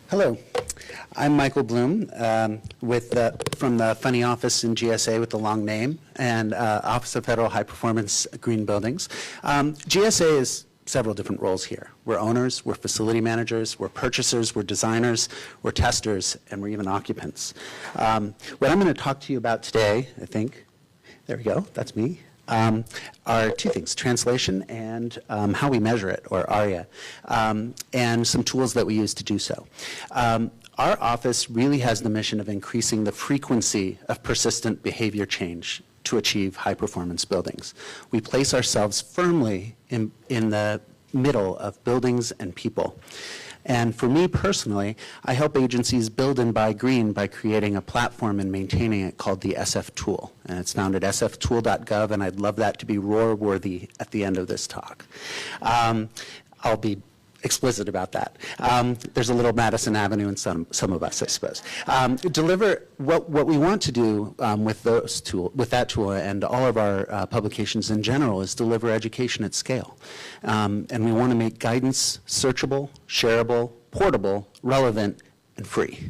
Hello, I'm Michael Bloom from the funny office in GSA with the long name and Office of Federal High Performance Green Buildings. GSA is several different roles here. We're owners, we're facility managers, we're purchasers, we're designers, we're testers, and we're even occupants. What I'm going to talk to you about today, I think, there we go, that's me, are two things, translation and how we measure it, or ARIA, and some tools that we use to do so. Our office really has the mission of increasing the frequency of persistent behavior change to achieve high-performance buildings. We place ourselves firmly in the middle of buildings and people. And for me personally, I help agencies build and buy green by creating a platform and maintaining it called the SF Tool. And it's found at sftool.gov, and I'd love that to be roar-worthy at the end of this talk. I'll be explicit about that. There's a little Madison Avenue in some of us, I suppose. Deliver what we want to do with that tool and all of our publications in general is deliver education at scale. And we want to make guidance searchable, shareable, portable, relevant, and free.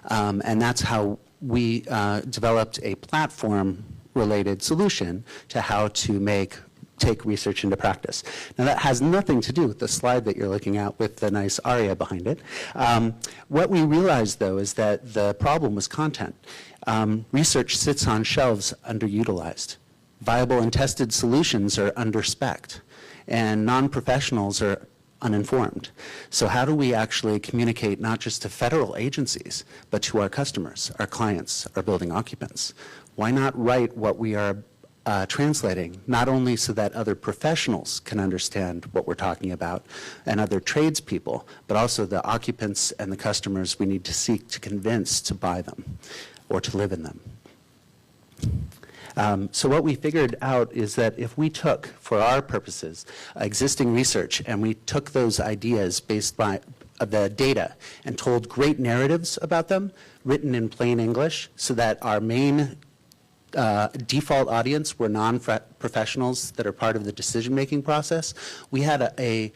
And that's how we developed a platform-related solution to how to take research into practice. Now that has nothing to do with the slide that you're looking at with the nice aria behind it. What we realized though is that the problem was content. Research sits on shelves underutilized. Viable and tested solutions are under-specced, and non-professionals are uninformed. So how do we actually communicate not just to federal agencies, but to our customers, our clients, our building occupants? Why not write what we are translating, not only so that other professionals can understand what we're talking about and other tradespeople, but also the occupants and the customers we need to seek to convince to buy them or to live in them. So what we figured out is that if we took, for our purposes, existing research and we took those ideas based by the data and told great narratives about them, written in plain English, so that our main default audience were non-professionals that are part of the decision-making process. We had a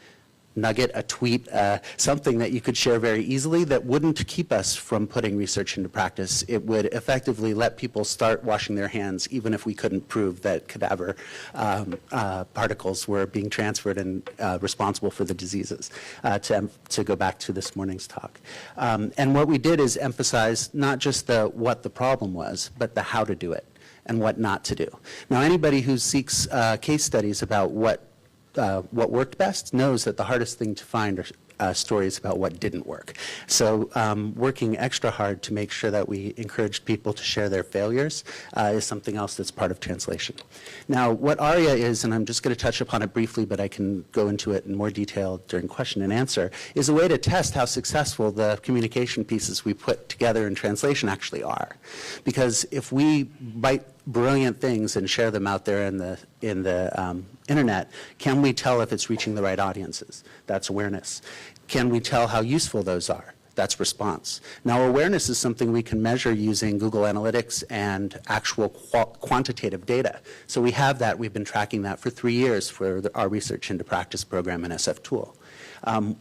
nugget, a tweet, something that you could share very easily that wouldn't keep us from putting research into practice. It would effectively let people start washing their hands even if we couldn't prove that cadaver particles were being transferred and responsible for the diseases, to go back to this morning's talk. And what we did is emphasize not just what the problem was, but the how to do it and what not to do. Now, anybody who seeks case studies about what worked best knows that the hardest thing to find are stories about what didn't work. So working extra hard to make sure that we encourage people to share their failures is something else that's part of translation. Now, what ARIA is, and I'm just going to touch upon it briefly, but I can go into it in more detail during question and answer, is a way to test how successful the communication pieces we put together in translation actually are. Because if we write brilliant things and share them out there in the internet, can we tell if it's reaching the right audiences? That's awareness. Can we tell how useful those are? That's response. Now, awareness is something we can measure using Google Analytics and actual quantitative data. So we have that. We've been tracking that for 3 years for our Research into Practice program in SF Tool.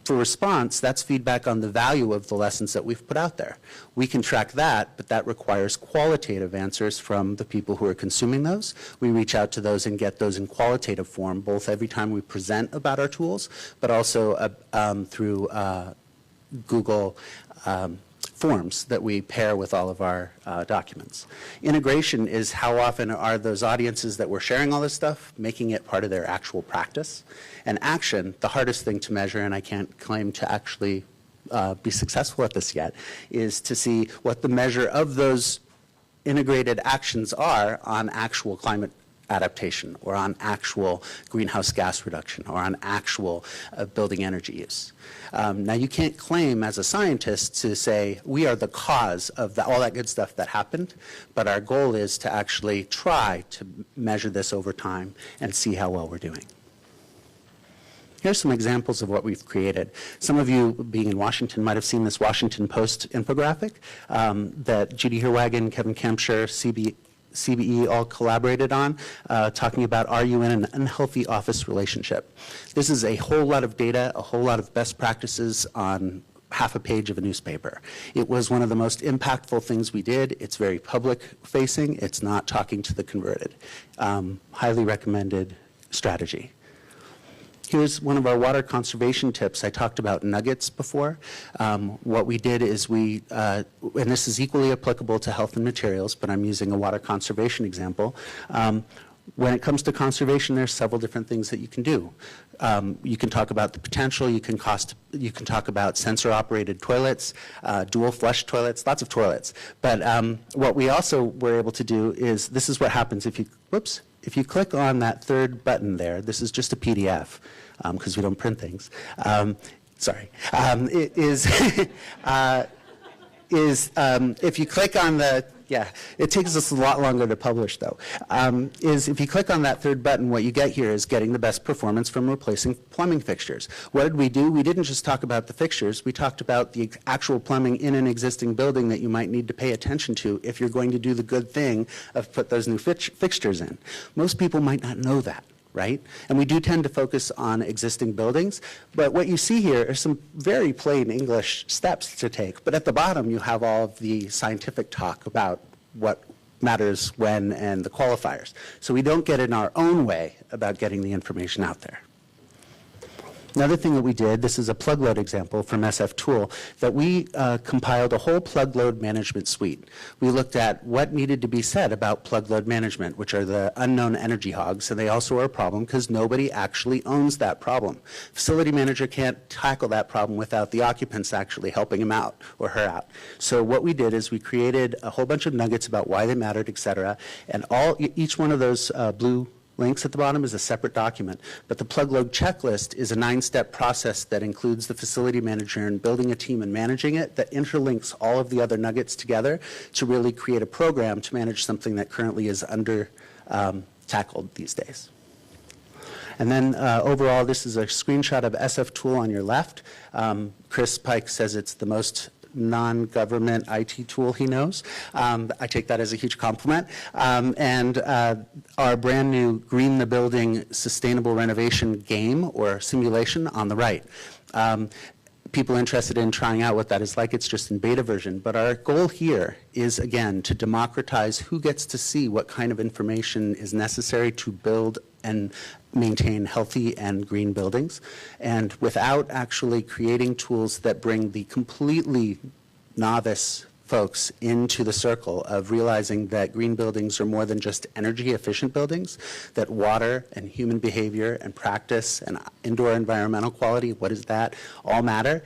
For response, that's feedback on the value of the lessons that we've put out there. We can track that, but that requires qualitative answers from the people who are consuming those. We reach out to those and get those in qualitative form, both every time we present about our tools, but also through Google forms that we pair with all of our documents. Integration is how often are those audiences that we're sharing all this stuff making it part of their actual practice. And action, the hardest thing to measure, and I can't claim to actually be successful at this yet, is to see what the measure of those integrated actions are on actual climate adaptation, or on actual greenhouse gas reduction, or on actual building energy use. Now, you can't claim as a scientist to say we are the cause of all that good stuff that happened, but our goal is to actually try to measure this over time and see how well we're doing. Here's some examples of what we've created. Some of you, being in Washington, might have seen this Washington Post infographic that Judy Herwagen, Kevin Kempshire, CBE all collaborated on, talking about, are you in an unhealthy office relationship? This is a whole lot of data, a whole lot of best practices on half a page of a newspaper. It was one of the most impactful things we did. It's very public facing. It's not talking to the converted. Highly recommended strategy. Here's one of our water conservation tips. I talked about nuggets before. What we did is and this is equally applicable to health and materials, but I'm using a water conservation example. When it comes to conservation, there's several different things that you can do. You can talk about the potential. You can talk about sensor-operated toilets, dual flush toilets, lots of toilets. But what we also were able to do is, this is what happens if you click on that third button there. This is just a PDF because we don't print things. If you click on the, it takes us a lot longer to publish though, is if you click on that third button, what you get here is getting the best performance from replacing plumbing fixtures. What did we do? We didn't just talk about the fixtures, we talked about the actual plumbing in an existing building that you might need to pay attention to if you're going to do the good thing of put those new fixtures in. Most people might not know that. Right? And we do tend to focus on existing buildings, but what you see here are some very plain English steps to take. But at the bottom, you have all of the scientific talk about what matters when and the qualifiers. So we don't get in our own way about getting the information out there. Another thing that we did, this is a Plugload example from SF Tool, that we compiled a whole Plugload Management suite. We looked at what needed to be said about Plugload Management, which are the unknown energy hogs, and they also are a problem because nobody actually owns that problem. Facility manager can't tackle that problem without the occupants actually helping him out or her out. So what we did is we created a whole bunch of nuggets about why they mattered, et cetera, and each one of those blue links at the bottom is a separate document, but the Plugload checklist is a 9-step process that includes the facility manager and building a team and managing it that interlinks all of the other nuggets together to really create a program to manage something that currently is under tackled these days. And then overall, this is a screenshot of SF Tool on your left. Chris Pike says it's the most non-government IT tool he knows. I take that as a huge compliment. And our brand new Green the Building Sustainable Renovation game or simulation on the right. People interested in trying out what that is like, it's just in beta version. But our goal here is, again, to democratize who gets to see what kind of information is necessary to build and maintain healthy and green buildings, and without actually creating tools that bring the completely novice folks into the circle of realizing that green buildings are more than just energy efficient buildings, that water and human behavior and practice and indoor environmental quality, what is that, all matter.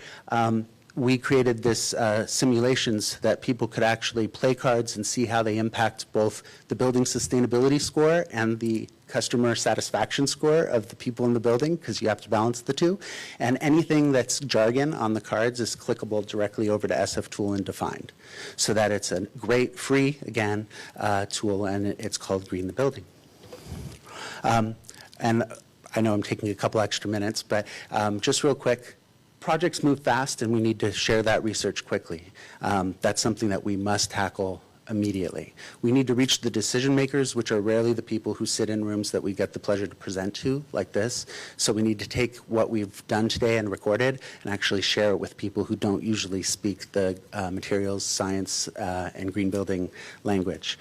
We created this simulations that people could actually play cards and see how they impact both the building sustainability score and the customer satisfaction score of the people in the building, because you have to balance the two. And anything that's jargon on the cards is clickable directly over to SF Tool and defined. So that it's a great free, again, tool, and it's called Green the Building. And I know I'm taking a couple extra minutes, but just real quick, projects move fast and we need to share that research quickly. That's something that we must tackle immediately. We need to reach the decision makers, which are rarely the people who sit in rooms that we get the pleasure to present to, like this. So we need to take what we've done today and recorded and actually share it with people who don't usually speak the materials, science, and green building language.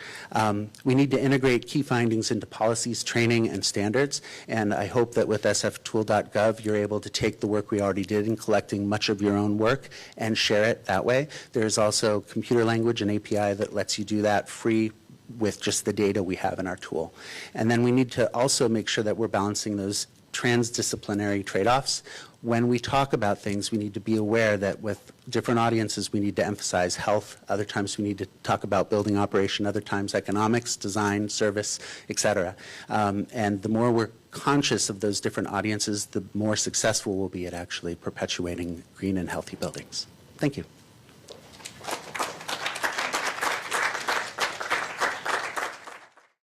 We need to integrate key findings into policies, training, and standards. And I hope that with sftool.gov, you're able to take the work we already did in collecting much of your own work and share it that way. There's also computer language and API that lets you do that free with just the data we have in our tool. And then we need to also make sure that we're balancing those transdisciplinary trade-offs. When we talk about things, we need to be aware that with different audiences, we need to emphasize health. Other times we need to talk about building operation, other times economics, design, service, et cetera. And the more we're conscious of those different audiences, the more successful we'll be at actually perpetuating green and healthy buildings. Thank you.